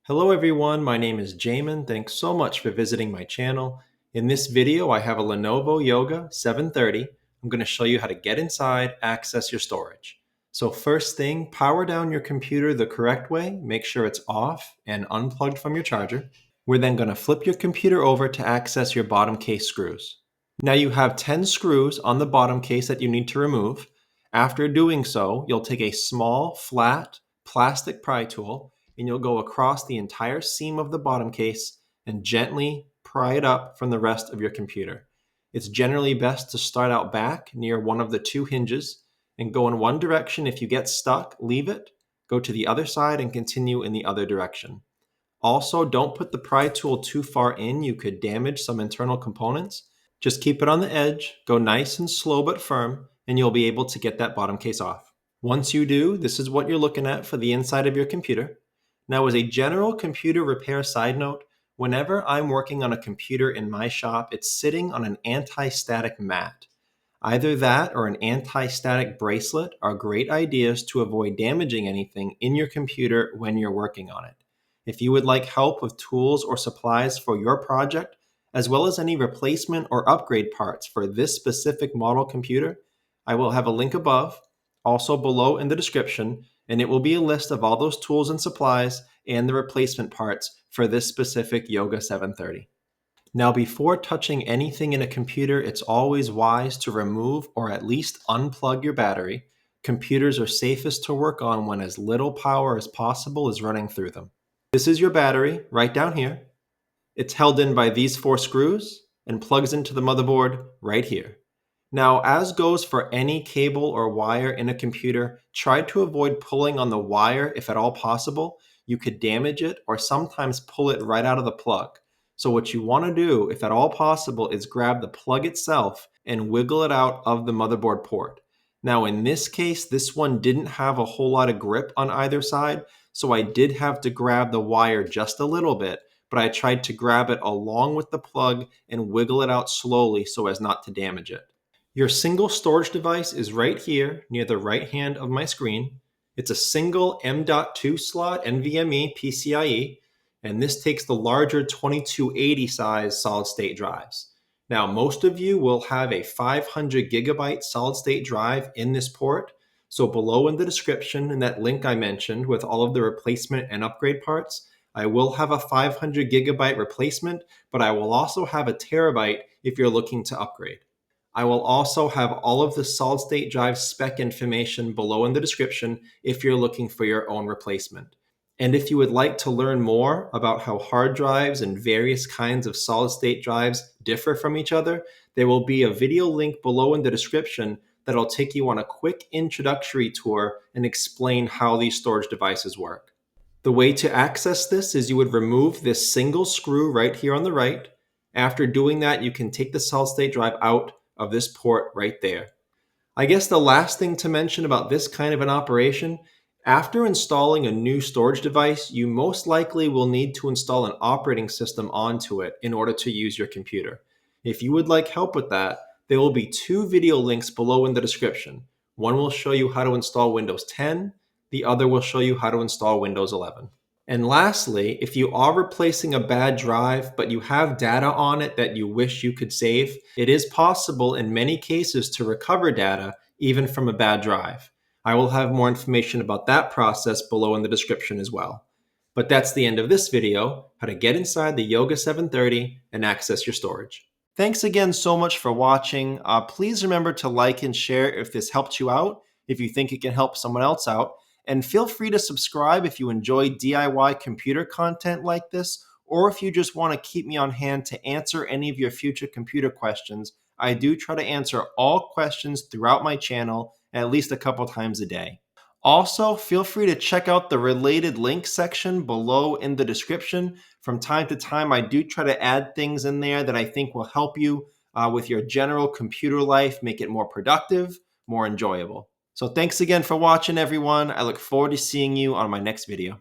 Hello everyone, my name is Jamin. Thanks so much for visiting my channel. In this video, I have a Lenovo Yoga 730. I'm going to show you how to get inside, access your storage. So first thing, power down your computer the correct way. Make sure it's off and unplugged from your charger. We're then going to flip your computer over to access your bottom case screws. Now you have 10 screws on the bottom case that you need to remove. After doing so, you'll take a small, flat, plastic pry tool and you'll go across the entire seam of the bottom case and gently pry it up from the rest of your computer. It's generally best to start out back near one of the two hinges and go in one direction. If you get stuck, leave it, go to the other side and continue in the other direction. Also, don't put the pry tool too far in. You could damage some internal components. Just keep it on the edge, go nice and slow but firm, and you'll be able to get that bottom case off. Once you do, this is what you're looking at for the inside of your computer. Now, as a general computer repair side note, whenever I'm working on a computer in my shop, it's sitting on an anti-static mat. Either that or an anti-static bracelet are great ideas to avoid damaging anything in your computer when you're working on it. If you would like help with tools or supplies for your project, as well as any replacement or upgrade parts for this specific model computer, I will have a link above, also below in the description, and it will be a list of all those tools and supplies and the replacement parts for this specific Yoga 730. Now, before touching anything in a computer, it's always wise to remove or at least unplug your battery. Computers are safest to work on when as little power as possible is running through them. This is your battery right down here. It's held in by these 4 screws and plugs into the motherboard right here. Now, as goes for any cable or wire in a computer, try to avoid pulling on the wire if at all possible. You could damage it or sometimes pull it right out of the plug. So what you want to do, if at all possible, is grab the plug itself and wiggle it out of the motherboard port. Now, in this case, this one didn't have a whole lot of grip on either side, so I did have to grab the wire just a little bit, but I tried to grab it along with the plug and wiggle it out slowly so as not to damage it. Your single storage device is right here near the right hand of my screen. It's a single M.2 slot NVMe PCIe, and this takes the larger 2280 size solid state drives. Now, most of you will have a 500 gigabyte solid state drive in this port. So below in the description in that link I mentioned with all of the replacement and upgrade parts, I will have a 500 gigabyte replacement, but I will also have a terabyte if you're looking to upgrade. I will also have all of the solid state drive spec information below in the description if you're looking for your own replacement. And if you would like to learn more about how hard drives and various kinds of solid state drives differ from each other, there will be a video link below in the description that'll take you on a quick introductory tour and explain how these storage devices work. The way to access this is you would remove this single screw right here on the right. After doing that, you can take the solid state drive out of this port right there. I guess the last thing to mention about this kind of an operation, after installing a new storage device, you most likely will need to install an operating system onto it in order to use your computer. If you would like help with that, there will be 2 video links below in the description. One will show you how to install Windows 10, the other will show you how to install Windows 11. And lastly, if you are replacing a bad drive, but you have data on it that you wish you could save, it is possible in many cases to recover data even from a bad drive. I will have more information about that process below in the description as well. But that's the end of this video, how to get inside the Yoga 730 and access your storage. Thanks again so much for watching. Please remember to like and share if this helped you out, if you think it can help someone else out. And feel free to subscribe if you enjoy DIY computer content like this, or if you just want to keep me on hand to answer any of your future computer questions. I do try to answer all questions throughout my channel at least a couple times a day. Also, feel free to check out the related links section below in the description. From time to time, I do try to add things in there that I think will help you with your general computer life, make it more productive, more enjoyable. So thanks again for watching, everyone. I look forward to seeing you on my next video.